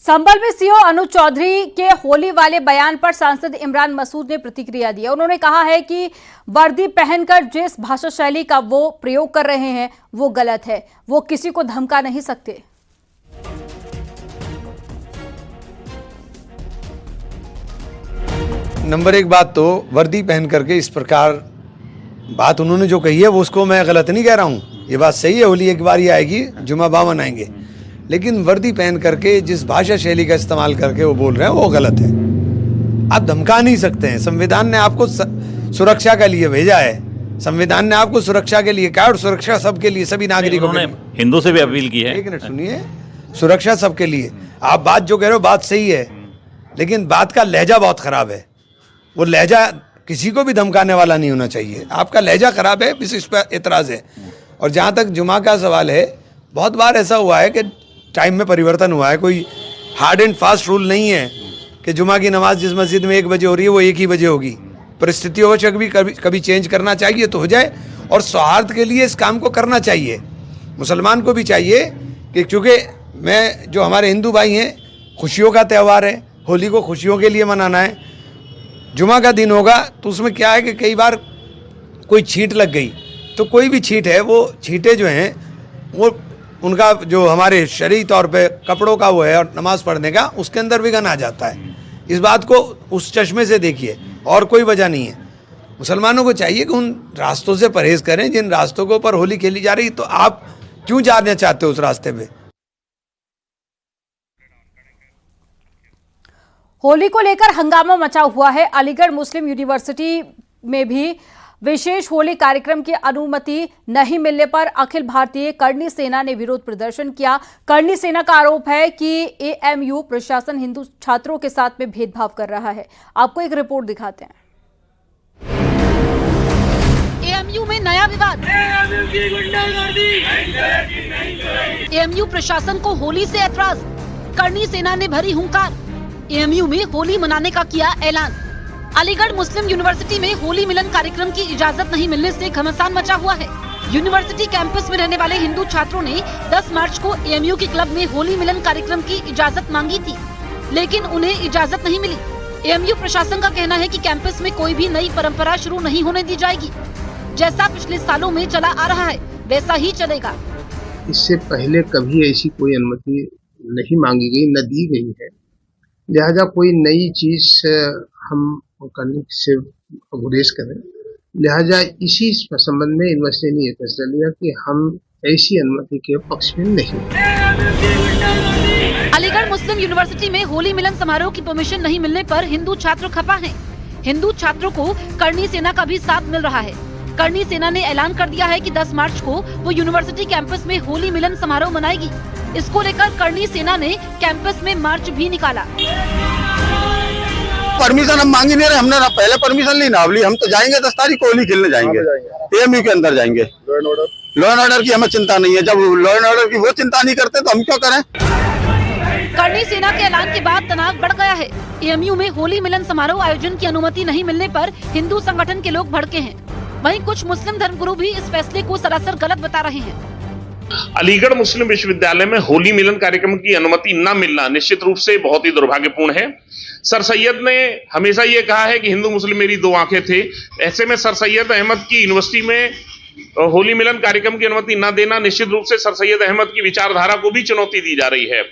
संभल में सीओ अनुज चौधरी के होली वाले बयान पर सांसद इमरान मसूद ने प्रतिक्रिया दी। उन्होंने कहा है कि वर्दी पहनकर जिस भाषा शैली का वो प्रयोग कर रहे हैं वो गलत है, वो किसी को धमका नहीं सकते। नंबर एक बात तो वर्दी पहन करके इस प्रकार बात उन्होंने जो कही है वो उसको मैं गलत नहीं कह रहा हूँ, ये बात सही है। होली एक बार ही आएगी, जुमा बा मनाएंगे, लेकिन वर्दी पहन करके जिस भाषा शैली का इस्तेमाल करके वो बोल रहे हैं वो गलत है। आप धमका नहीं सकते हैं। संविधान ने आपको सुरक्षा के लिए भेजा है, संविधान ने आपको सुरक्षा के लिए कहा और सुरक्षा सबके लिए, सभी नागरिकों के लिए। हिंदू से भी अपील की है। एक मिनट सुनिए, सुरक्षा सबके लिए। आप बात जो कह रहे हो बात सही है, लेकिन बात का लहजा बहुत खराब है। वो लहजा किसी को भी धमकाने वाला नहीं होना चाहिए। आपका लहजा खराब है, इस पर एतराज है। और जहाँ तक जुमा का सवाल है, बहुत बार ऐसा हुआ है कि टाइम में परिवर्तन हुआ है। कोई हार्ड एंड फास्ट रूल नहीं है कि जुमा की नमाज जिस मस्जिद में 1 बजे हो रही है वो 1 ही बजे होगी। परिस्थितियों से भी कभी चेंज करना चाहिए तो हो जाए, और सौहार्द के लिए इस काम को करना चाहिए। मुसलमान को भी चाहिए कि चूँकि मैं जो हमारे हिंदू भाई हैं, खुशियों का त्यौहार है, होली को खुशियों के लिए मनाना है। जुमा का दिन होगा तो उसमें क्या है कि कई बार कोई छींट लग गई, तो कोई भी छींट है, वो छींटे जो हैं वो उनका जो हमारे शरई तौर पे कपड़ों का वो है और नमाज़ पढ़ने का, उसके अंदर विघन आ जाता है। इस बात को उस चश्मे से देखिए, और कोई वजह नहीं है। मुसलमानों को चाहिए कि उन रास्तों से परहेज़ करें जिन रास्तों के ऊपर होली खेली जा रही। तो आप क्यों जाना चाहते हो उस रास्ते पे? होली को लेकर हंगामा मचा हुआ है। अलीगढ़ मुस्लिम यूनिवर्सिटी में भी विशेष होली कार्यक्रम की अनुमति नहीं मिलने पर अखिल भारतीय करणी सेना ने विरोध प्रदर्शन किया। करणी सेना का आरोप है कि एएमयू प्रशासन हिंदू छात्रों के साथ में भेदभाव कर रहा है। आपको एक रिपोर्ट दिखाते हैं। एएमयू में नया विवाद। एएमयू प्रशासन को होली से ऐतराज, करणी सेना ने भरी हुंकार। एएमयू में होली मनाने का किया ऐलान। अलीगढ़ मुस्लिम यूनिवर्सिटी में होली मिलन कार्यक्रम की इजाजत नहीं मिलने से घमासान मचा हुआ है। यूनिवर्सिटी कैंपस में रहने वाले हिंदू छात्रों ने 10 मार्च को एएमयू के क्लब में होली मिलन कार्यक्रम की इजाजत मांगी थी, लेकिन उन्हें इजाजत नहीं मिली। एएमयू प्रशासन का कहना है कि कैंपस में कोई भी नई परंपरा शुरू नहीं होने दी जाएगी। जैसा पिछले सालों में चला आ रहा है वैसा ही चलेगा। इससे पहले कभी ऐसी कोई अनुमति नहीं मांगी गई, न दी गई है। लिहाजा कोई नई चीज हम करने से गुरेज करें। लिहाजा इसी संबंध में यूनिवर्सिटी ने यह फैसला लिया कि हम ऐसी अनुमति के पक्ष में नहीं। अलीगढ़ मुस्लिम यूनिवर्सिटी में होली मिलन समारोह की परमिशन नहीं मिलने पर हिंदू छात्र खफा हैं। हिंदू छात्रों को करणी सेना का भी साथ मिल रहा है। करणी सेना ने ऐलान कर दिया है कि 10 मार्च को वो यूनिवर्सिटी कैंपस में होली मिलन समारोह मनाएगी। इसको लेकर करणी सेना ने कैंपस में मार्च भी निकाला। परमिशन हम मांग ही नहीं रहे, हमने ना पहले परमिशन ली ना ली। हम तो जाएंगे 10 तारीख को होली खेलने जाएंगे, एएमयू के अंदर जाएंगे। लॉ एंड ऑर्डर की हमें चिंता नहीं है। जब लॉ एंड ऑर्डर की वो चिंता नहीं करते तो हम क्यों करें? करणी सेना के ऐलान के बाद तनाव बढ़ गया है। एएमयू में होली मिलन समारोह आयोजन की अनुमति नहीं मिलने पर हिंदू संगठन के लोग भड़के हैं। वहीं कुछ मुस्लिम धर्मगुरु भी इस फैसले को सरासर गलत बता रहे हैं। अलीगढ़ मुस्लिम विश्वविद्यालय में होली मिलन कार्यक्रम की अनुमति न मिलना निश्चित रूप से बहुत ही दुर्भाग्यपूर्ण है। सर सैयद ने हमेशा ये कहा है कि हिंदू मुस्लिम मेरी 2 आंखें थे। ऐसे में सर सैयद अहमद की यूनिवर्सिटी में होली मिलन कार्यक्रम की अनुमति न देना निश्चित रूप से सर सैयद अहमद की विचारधारा को भी चुनौती दी जा रही है।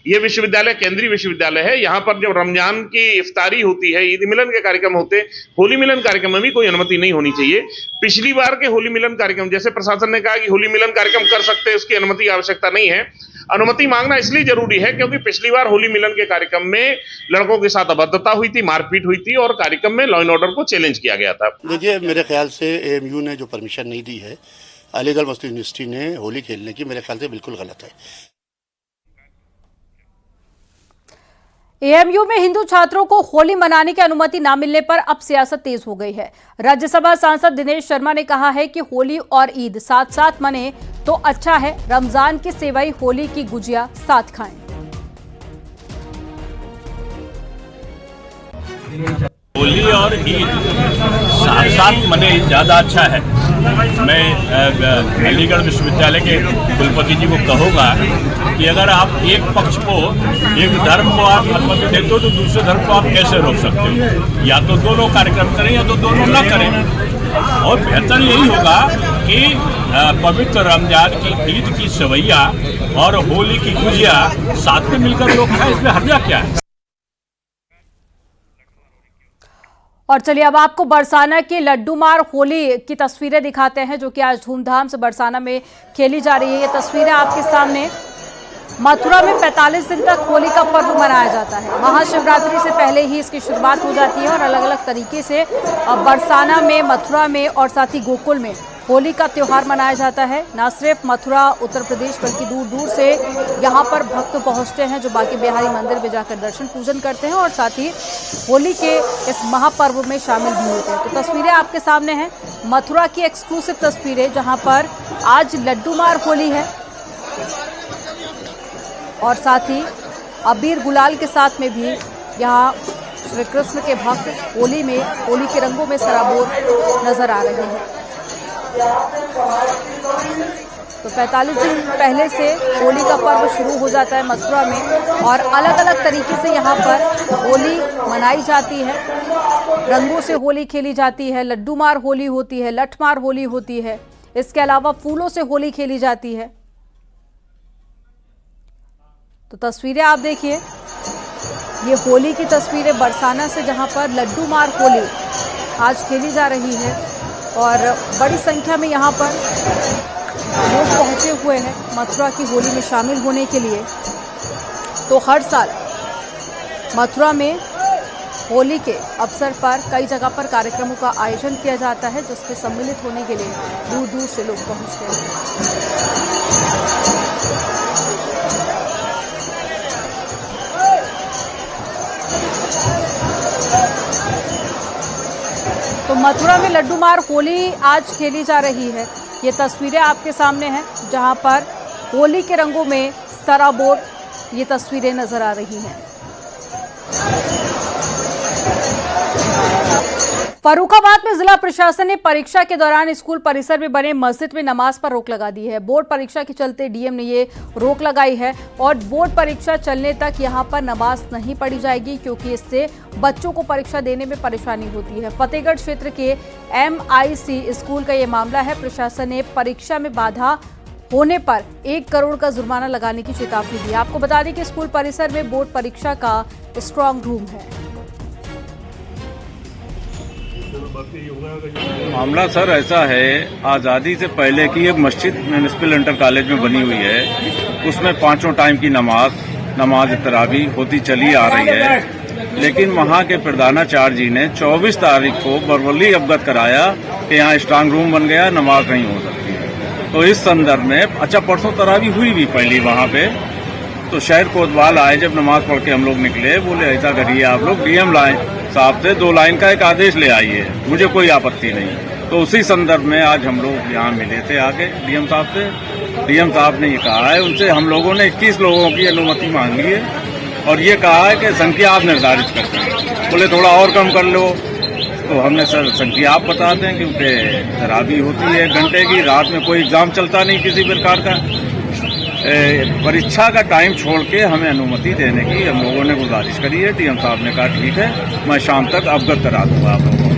ये विश्वविद्यालय केंद्रीय विश्वविद्यालय है। यहाँ पर जब रमजान की इफ्तारी होती है, ईद मिलन के कार्यक्रम होते, होली मिलन कार्यक्रम में भी कोई अनुमति नहीं होनी चाहिए। पिछली बार के होली मिलन कार्यक्रम जैसे प्रशासन ने कहा कि होली मिलन कार्यक्रम कर सकते हैं, उसकी अनुमति की आवश्यकता नहीं है। अनुमति मांगना इसलिए जरूरी है क्योंकि पिछली बार होली मिलन के कार्यक्रम में लड़कों के साथ अभद्रता हुई थी, मारपीट हुई थी और कार्यक्रम में लॉ एंड ऑर्डर को चैलेंज किया गया था। देखिए, मेरे ख्याल से एएमयू ने जो परमिशन नहीं दी है अलीगढ़ मुस्लिम यूनिवर्सिटी ने होली खेलने की, मेरे ख्याल से बिल्कुल गलत है। एएमयू में हिंदू छात्रों को होली मनाने की अनुमति न मिलने पर अब सियासत तेज हो गई है। राज्यसभा सांसद दिनेश शर्मा ने कहा है कि होली और ईद साथ साथ मने तो अच्छा है, रमजान की सेवई होली की गुजिया साथ खाएं। होली और ईद साथ साथ मने ज्यादा अच्छा है। मैं अलीगढ़ विश्वविद्यालय के कुलपति जी को कहूँगा कि अगर आप एक पक्ष को, एक धर्म को आप अनुमति देते हो तो दूसरे धर्म को आप कैसे रोक सकते हो? या तो दोनों कार्यक्रम करें या तो दोनों ना करें। और बेहतर यही होगा कि पवित्र रमजान की ईद की सवैया और होली की गुजिया साथ में मिलकर लोग खाएं, इसमें हर्जा क्या है? और चलिए अब आपको बरसाना की लड्डूमार होली की तस्वीरें दिखाते हैं, जो कि आज धूमधाम से बरसाना में खेली जा रही है। ये तस्वीरें आपके सामने। मथुरा में 45 दिन तक होली का पर्व मनाया जाता है। महाशिवरात्रि से पहले ही इसकी शुरुआत हो जाती है और अलग अलग तरीके से बरसाना में, मथुरा में और साथ ही गोकुल में होली का त्यौहार मनाया जाता है। न सिर्फ मथुरा, उत्तर प्रदेश, बल्कि दूर दूर से यहाँ पर भक्त पहुँचते हैं, जो बांके बिहारी मंदिर में जाकर दर्शन पूजन करते हैं और साथ ही होली के इस महापर्व में शामिल भी होते हैं। तो तस्वीरें आपके सामने हैं, मथुरा की एक्सक्लूसिव तस्वीरें, जहाँ पर आज लड्डूमार होली है और साथ ही अबीर गुलाल के साथ में भी यहाँ श्री कृष्ण के भक्त होली में, होली के रंगों में सराबोर नजर आ रहे हैं। तो 45 दिन पहले से होली का पर्व शुरू हो जाता है मथुरा में और अलग अलग तरीके से यहाँ पर होली मनाई जाती है। रंगों से होली खेली जाती है, लड्डूमार होली होती है, लठमार होली होती है। इसके अलावा फूलों से होली खेली जाती है। तो तस्वीरें आप देखिए, ये होली की तस्वीरें बरसाना से, जहाँ पर लड्डूमार होली आज खेली जा रही है और बड़ी संख्या में यहाँ पर लोग पहुँचे हुए हैं मथुरा की होली में शामिल होने के लिए। तो हर साल मथुरा में होली के अवसर पर कई जगह पर कार्यक्रमों का आयोजन किया जाता है, जिसमें सम्मिलित होने के लिए दूर दूर से लोग पहुँचते हैं। तो मथुरा में लड्डूमार होली आज खेली जा रही है। ये तस्वीरें आपके सामने हैं, जहां पर होली के रंगों में सराबोर ये तस्वीरें नजर आ रही हैं। फर्रुखाबाद में जिला प्रशासन ने परीक्षा के दौरान स्कूल परिसर में बने मस्जिद में नमाज पर रोक लगा दी है। बोर्ड परीक्षा के चलते डीएम ने ये रोक लगाई है और बोर्ड परीक्षा चलने तक यहां पर नमाज नहीं पढ़ी जाएगी, क्योंकि इससे बच्चों को परीक्षा देने में परेशानी होती है। फतेहगढ़ क्षेत्र के MIC स्कूल का ये मामला है। प्रशासन ने परीक्षा में बाधा होने पर 1 करोड़ का जुर्माना लगाने की चेतावनी दी। आपको बता दें कि स्कूल परिसर में बोर्ड परीक्षा का स्ट्रांग रूम है। मामला सर ऐसा है, आज़ादी से पहले की एक मस्जिद म्यूनिसिपल इंटर कॉलेज में बनी हुई है। उसमें 5 टाइम की नमाज तरावी होती चली आ रही है, लेकिन वहाँ के प्रधानाचार्य जी ने 24 तारीख को बरवली अवगत कराया कि यहाँ स्ट्रांग रूम बन गया, नमाज नहीं हो सकती है। तो इस संदर्भ में अच्छा परसों तरावी हुई भी पहली वहाँ पे, तो शहर कोतवाल आए, जब नमाज पढ़ के हम लोग निकले, बोले ऐसा करिए आप लोग डीएम साहब से 2 लाइन का एक आदेश ले आइए, मुझे कोई आपत्ति नहीं। तो उसी संदर्भ में आज हम लोग यहाँ मिले थे आके डीएम साहब से। डीएम साहब ने ये कहा है, उनसे हम लोगों ने 21 लोगों की अनुमति मांगी है और ये कहा है कि संख्या आप निर्धारित करते हैं। बोले थोड़ा और कम कर लो, तो हमने सर संख्या आप बता दें, क्योंकि शराबी होती है 1 घंटे की, रात में कोई एग्जाम चलता नहीं किसी प्रकार का। परीक्षा का टाइम छोड़ के हमें अनुमति देने की हम लोगों ने गुजारिश करी है। डीएम साहब ने कहा ठीक है, मैं शाम तक अवगत करा दूंगा आप लोगों को।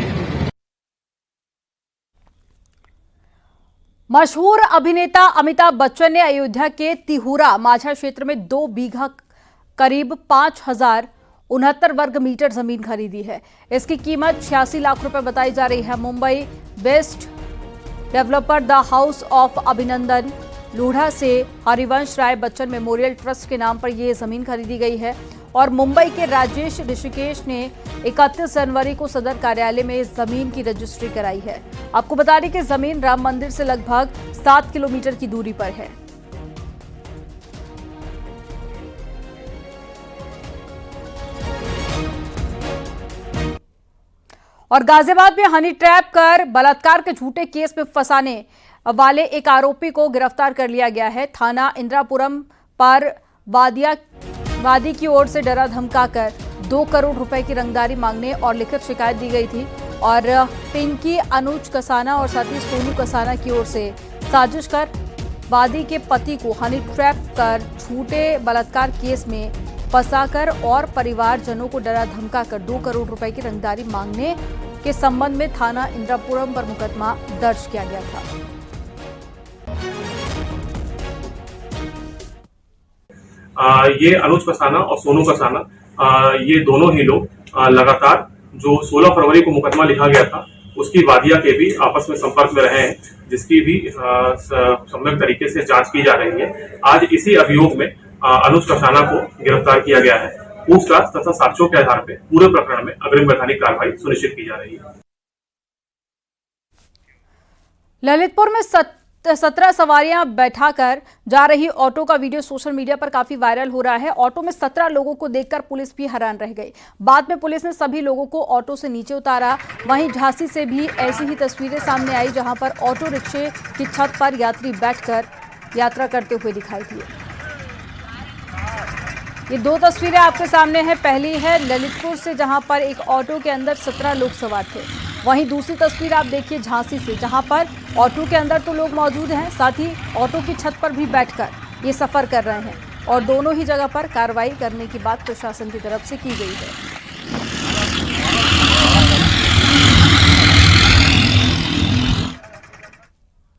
मशहूर अभिनेता अमिताभ बच्चन ने अयोध्या के तिहुरा माझा क्षेत्र में 2 बीघा करीब 5069 वर्ग मीटर जमीन खरीदी है। इसकी कीमत 86 लाख रुपए बताई जा रही है। Mumbai based developer the house of अभिनंदन लोढ़ा से हरिवंश राय बच्चन मेमोरियल ट्रस्ट के नाम पर यह जमीन खरीदी गई है और मुंबई के राजेश ऋषिकेश ने 31 जनवरी को सदर कार्यालय में इस जमीन की रजिस्ट्री कराई है। आपको बता दें कि जमीन राम मंदिर से लगभग 7 किलोमीटर की दूरी पर है। और गाजियाबाद में हनी ट्रैप कर बलात्कार के झूठे केस में फंसाने वाले एक आरोपी को गिरफ्तार कर लिया गया है। थाना इंद्रापुरम पर वादी की ओर से डरा धमकाकर 2 करोड़ रुपए की रंगदारी मांगने और लिखित शिकायत दी गई थी और पिंकी अनुज कसाना और साथ ही सोनू कसाना की ओर से साजिश कर वादी के पति को हनी ट्रैप कर झूठे बलात्कार केस में फंसाकर और परिवारजनों को डरा धमकाकर 2 करोड़ रुपए की रंगदारी मांगने के संबंध में थाना इंद्रापुरम पर मुकदमा दर्ज किया गया था। ये अनुज कसाना और सोनू कसाना ये दोनों ही लोग लगातार जो 16 फरवरी को मुकदमा लिखा गया था उसकी वादिया के भी आपस में संपर्क में रहे हैं, जिसकी भी सम्यक तरीके से जांच की जा रही है। आज इसी अभियोग में अनुज कसाना को गिरफ्तार किया गया है। पूछताछ तथा साक्ष्यों के आधार पर पूरे प्रकरण में अग्रिम वैधानिक कार्रवाई सुनिश्चित की जा रही है। ललितपुर में 17 सवारियां बैठाकर जा रही ऑटो का वीडियो सोशल मीडिया पर काफी वायरल हो रहा है। ऑटो में 17 लोगों को देखकर पुलिस भी हैरान रह गई। बाद में पुलिस ने सभी लोगों को ऑटो से नीचे उतारा। वहीं झांसी से भी ऐसी ही तस्वीरें सामने आई, जहां पर ऑटो रिक्शे की छत पर यात्री बैठकर यात्रा करते हुए दिखाई दिए। ये 2 तस्वीरें आपके सामने हैं। पहली है ललितपुर से, जहां पर एक ऑटो के अंदर 17 लोग सवार थे। वहीं दूसरी तस्वीर आप देखिए झांसी से, जहां पर ऑटो के अंदर तो लोग मौजूद हैं, साथ ही ऑटो की छत पर भी बैठकर ये सफर कर रहे हैं और दोनों ही जगह पर कार्रवाई करने की बात प्रशासन की तरफ से की गई है।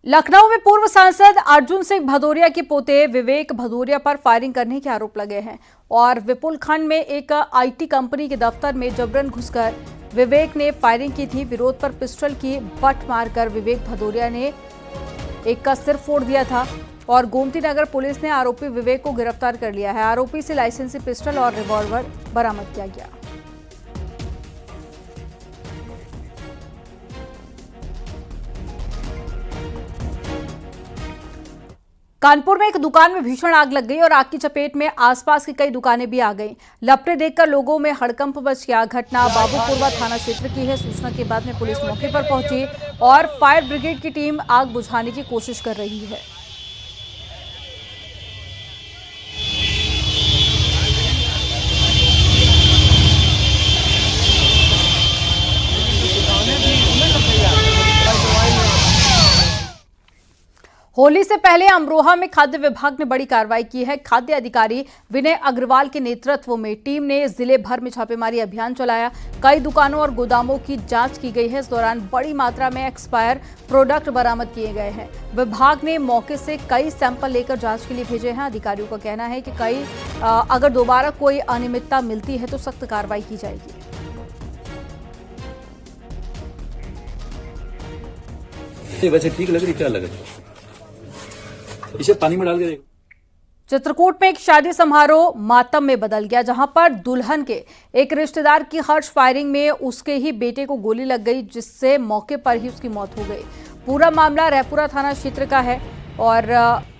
लखनऊ में पूर्व सांसद अर्जुन सिंह भदौरिया के पोते विवेक भदौरिया पर फायरिंग करने के आरोप लगे हैं और विपुल खंड में एक आईटी कंपनी के दफ्तर में जबरन घुसकर विवेक ने फायरिंग की थी। विरोध पर पिस्टल की बट मारकर विवेक भदौरिया ने एक का सिर फोड़ दिया था और गोमती नगर पुलिस ने आरोपी विवेक को गिरफ्तार कर लिया है। आरोपी से लाइसेंसी पिस्टल और रिवॉल्वर बरामद किया गया। कानपुर में एक दुकान में भीषण आग लग गई और आग की चपेट में आसपास की कई दुकानें भी आ गईं। लपटें देखकर लोगों में हड़कंप मच गया। घटना बाबूपुरवा थाना क्षेत्र की है। सूचना के बाद में पुलिस मौके पर पहुंची और फायर ब्रिगेड की टीम आग बुझाने की कोशिश कर रही है। होली से पहले अमरोहा में खाद्य विभाग ने बड़ी कार्रवाई की है। खाद्य अधिकारी विनय अग्रवाल के नेतृत्व में टीम ने जिले भर में छापेमारी अभियान चलाया। कई दुकानों और गोदामों की जांच की गई है। इस दौरान बड़ी मात्रा में एक्सपायर प्रोडक्ट बरामद किए गए हैं। विभाग ने मौके से कई सैंपल लेकर जांच के लिए भेजे हैं। अधिकारियों का कहना है कि अगर दोबारा कोई अनियमितता मिलती है तो सख्त कार्रवाई की जाएगी। वैसे ठीक लग रही, क्या लग रहा है? इसे पानी में डाल के देखो। चित्रकूट में एक शादी समारोह मातम में बदल गया, जहां पर दुल्हन के एक रिश्तेदार की हर्ष फायरिंग में उसके ही बेटे को गोली लग गई, जिससे मौके पर ही उसकी मौत हो गई। पूरा मामला रायपुरा थाना क्षेत्र का है और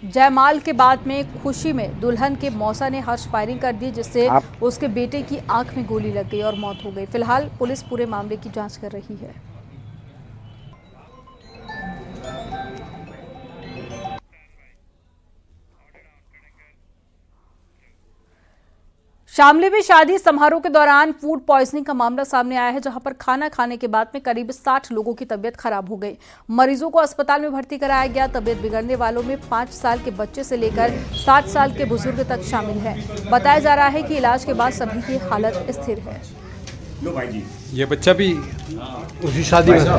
जयमाल के बाद में खुशी में दुल्हन के मौसा ने हर्ष फायरिंग कर दी, जिससे उसके बेटे की आंख में गोली लग गई और मौत हो गई। फिलहाल पुलिस पूरे मामले की जांच कर रही है। शामली में शादी समारोह के दौरान फूड पॉइजनिंग का मामला सामने आया है, जहां पर खाना खाने के बाद में करीब 60 लोगों की तबीयत खराब हो गई। मरीजों को अस्पताल में भर्ती कराया गया। तबीयत बिगड़ने वालों में 5 साल के बच्चे से लेकर 60 साल के बुजुर्ग तक शामिल है। बताया जा रहा है कि इलाज के बाद सभी की हालत स्थिर है। ये बच्चा भी उसी शादी में था।